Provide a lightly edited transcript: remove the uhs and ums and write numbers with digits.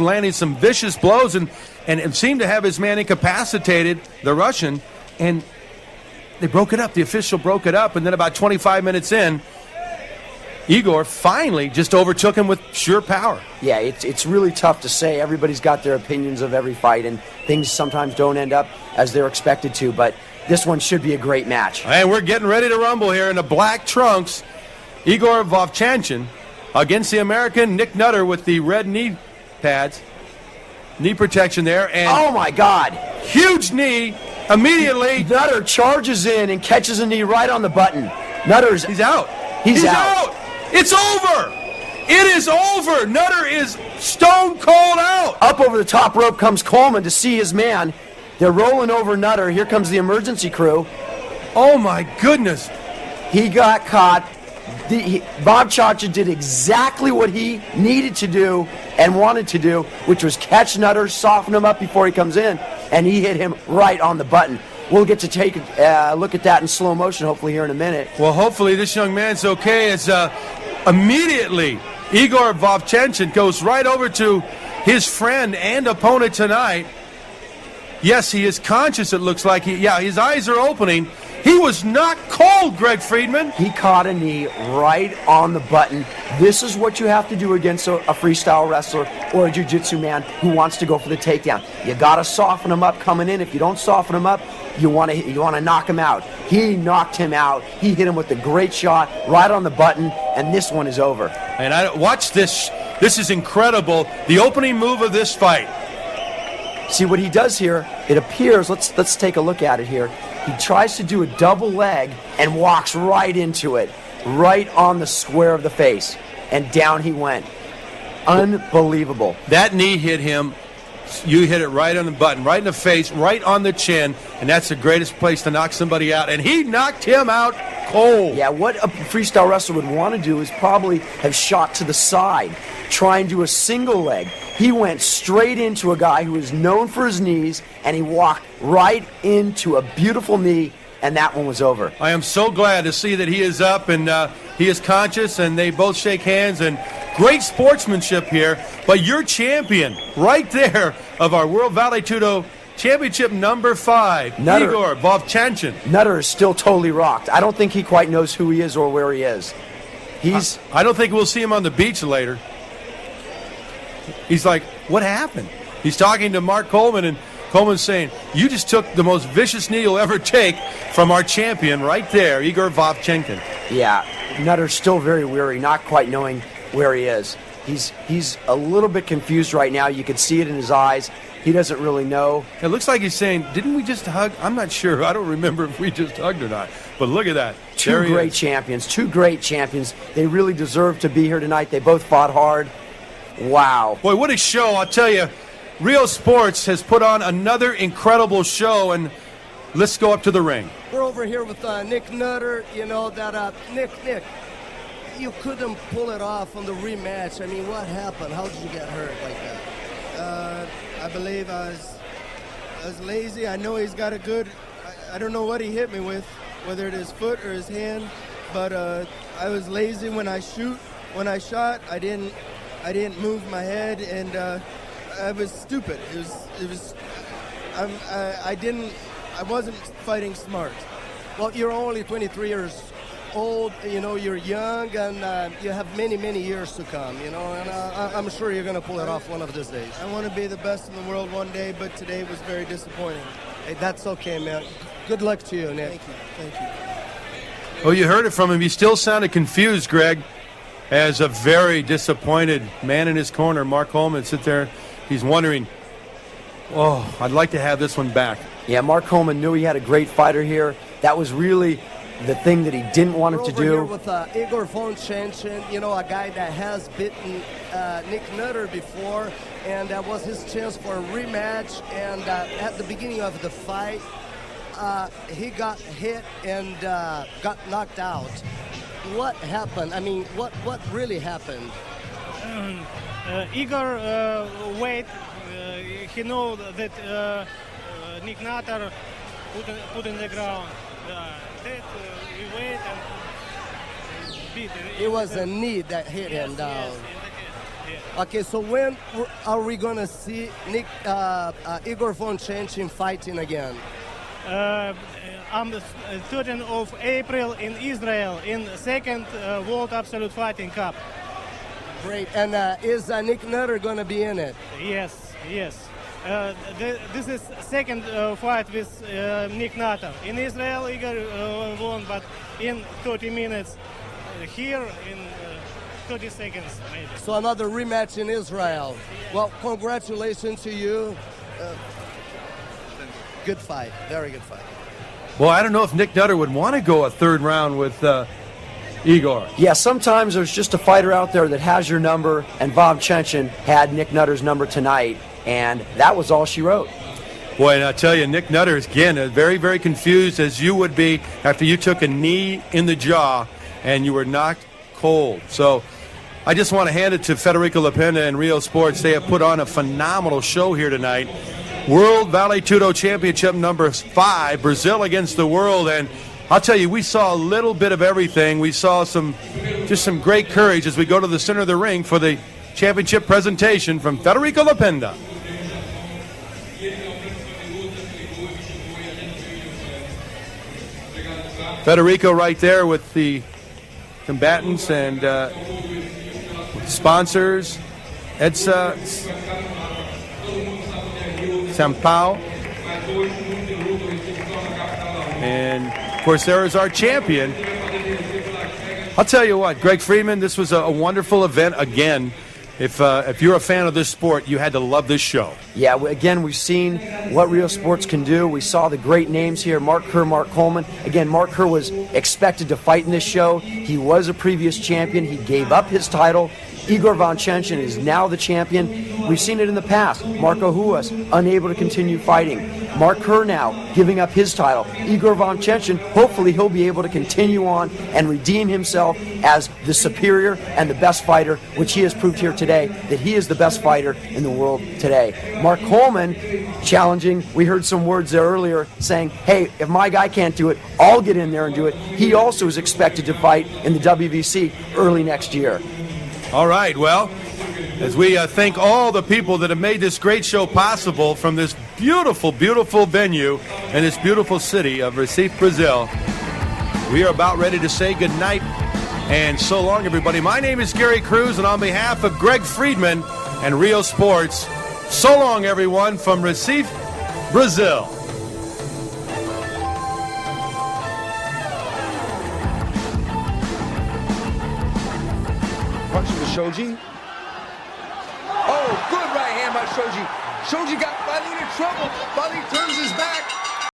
landing some vicious blows and seemed to have his man incapacitated, the Russian, and they broke it up. The official broke it up, and then about 25 minutes in, Igor finally just overtook him with sheer power. Yeah, it's really tough to say. Everybody's got their opinions of every fight, and things sometimes don't end up as they're expected to, but this one should be a great match. And we're getting ready to rumble here in the black trunks. Igor Vovchanchin against the American Nick Nutter with the red knee pads. Knee protection there. And oh, my God. Huge knee immediately. Nutter charges in and catches a knee right on the button. He's out. He's out. It's over. It is over. Nutter is stone cold out. Up over the top rope comes Coleman to see his man. They're rolling over Nutter. Here comes the emergency crew. Oh, my goodness. He got caught. Vovchanchin did exactly what he needed to do and wanted to do, which was catch Nutter, soften him up before he comes in, and he hit him right on the button. We'll get to take a look at that in slow motion hopefully here in a minute. Well, hopefully this young man's okay, as immediately Igor Vovchanchin goes right over to his friend and opponent tonight. Yes, he is conscious, it looks like. His eyes are opening. He was not cold, Greg Friedman. He caught a knee right on the button. This is what you have to do against a freestyle wrestler or a jiu-jitsu man who wants to go for the takedown. You got to soften him up coming in. If you don't soften him up, you want to knock him out. He knocked him out. He hit him with a great shot right on the button, and this one is over. And watch this. This is incredible. The opening move of this fight. See what he does here, it appears, let's take a look at it here. He tries to do a double leg and walks right into it, right on the square of the face. And down he went. Unbelievable. That knee hit him. You hit it right on the button, right in the face, right on the chin, and that's the greatest place to knock somebody out. And he knocked him out cold. Yeah, what a freestyle wrestler would want to do is probably have shot to the side, try and do a single leg. He went straight into a guy who is known for his knees, and he walked right into a beautiful knee, and that one was over. I am so glad to see that he is up and he is conscious, and they both shake hands, and great sportsmanship here. But your champion right there of our World Vale Tudo Championship number 5, Igor Vovchanchin. Nutter is still totally rocked. I don't think he quite knows who he is or where he is. I don't think we'll see him on the beach later. He's like, what happened? He's talking to Mark Coleman, and Coleman's saying, you just took the most vicious knee you'll ever take from our champion right there, Igor Vovchanchin. Yeah, Nutter's still very weary, not quite knowing where he is. He's a little bit confused right now. You can see it in his eyes. He doesn't really know. It looks like he's saying, didn't we just hug? I'm not sure. I don't remember if we just hugged or not. But look at that. Two great champions. They really deserve to be here tonight. They both fought hard. Wow. Boy, what a show. I'll tell you, Real Sports has put on another incredible show, and let's go up to the ring. We're over here with Nick Nutter. You know that, Nick, you couldn't pull it off on the rematch. I mean, what happened? How did you get hurt like that? I believe I was lazy. I know he's got a good, I don't know what he hit me with, whether it is foot or his hand, but I was lazy when I shoot. When I shot, I didn't move my head, and I was stupid. I wasn't fighting smart. Well, you're only 23 years old, you know, you're young, and you have many, many years to come, you know, and I'm sure you're going to pull it off one of these days. I want to be the best in the world one day, but today was very disappointing. Hey, that's okay, man. Good luck to you, Nick. Thank you. Well, you heard it from him. He still sounded confused, Greg, as a very disappointed man in his corner. Mark Coleman sits there. He's wondering, oh, I'd like to have this one back. Yeah, Mark Coleman knew he had a great fighter here. That was really the thing that he didn't want him to do. We're over here with Igor Vovchanchin, you know, a guy that has beaten Nick Nutter before, and that was his chance for a rematch. And at the beginning of the fight, he got hit and got knocked out. What happened? I mean, what really happened? Igor wait. He know that Nick Nutter put in the ground. We wait and beat. It was a knee that hit him down. Okay, so when are we gonna see Igor Vovchanchin fighting again? On the 13th of April in Israel in second World Absolute Fighting Cup. Great, and is Nick Nutter gonna be in it? Yes. This is second fight with Nick Nutter. In Israel, Igor won, but in 30 minutes. Here in 30 seconds, maybe. So another rematch in Israel. Well, congratulations to you. Good fight, very good fight. Well, I don't know if Nick Nutter would want to go a third round with Igor. Yeah, sometimes there's just a fighter out there that has your number, and Vovchanchin had Nick Nutter's number tonight, and that was all she wrote. Boy, and I tell you, Nick Nutter is, again, very, very confused, as you would be after you took a knee in the jaw and you were knocked cold. So I just want to hand it to Federico Lapenda and Rio Sports. They have put on a phenomenal show here tonight. World Vale Tudo Championship number 5, Brazil against the world. And I'll tell you, we saw a little bit of everything. We saw some great courage as we go to the center of the ring for the championship presentation from Federico Lapenda. Federico right there with the combatants and sponsors, EDSA, Sampao, and of course there is our champion. I'll tell you what, Greg Friedman, this was a wonderful event again. If you're a fan of this sport, you had to love this show. Yeah, again, we've seen what Rio Sports can do. We saw the great names here, Mark Kerr, Mark Coleman. Again, Mark Kerr was expected to fight in this show. He was a previous champion. He gave up his title. Igor Vovchanchin is now the champion. We've seen it in the past. Marco Huas, unable to continue fighting. Mark Kerr now giving up his title. Igor Vovchanchin, hopefully he'll be able to continue on and redeem himself as the superior and the best fighter, which he has proved here today, that he is the best fighter in the world today. Mark Coleman challenging, we heard some words there earlier saying, hey, if my guy can't do it, I'll get in there and do it. He also is expected to fight in the WVC early next year. All right, well, as we thank all the people that have made this great show possible from this beautiful, beautiful venue in this beautiful city of Recife, Brazil, we are about ready to say goodnight and so long, everybody. My name is Gary Cruz, and on behalf of Greg Friedman and Rio Sports, so long, everyone, from Recife, Brazil. Punch from Shoji. Oh, good right hand by Shoji. Shoji got Vale in trouble. Vale turns his back.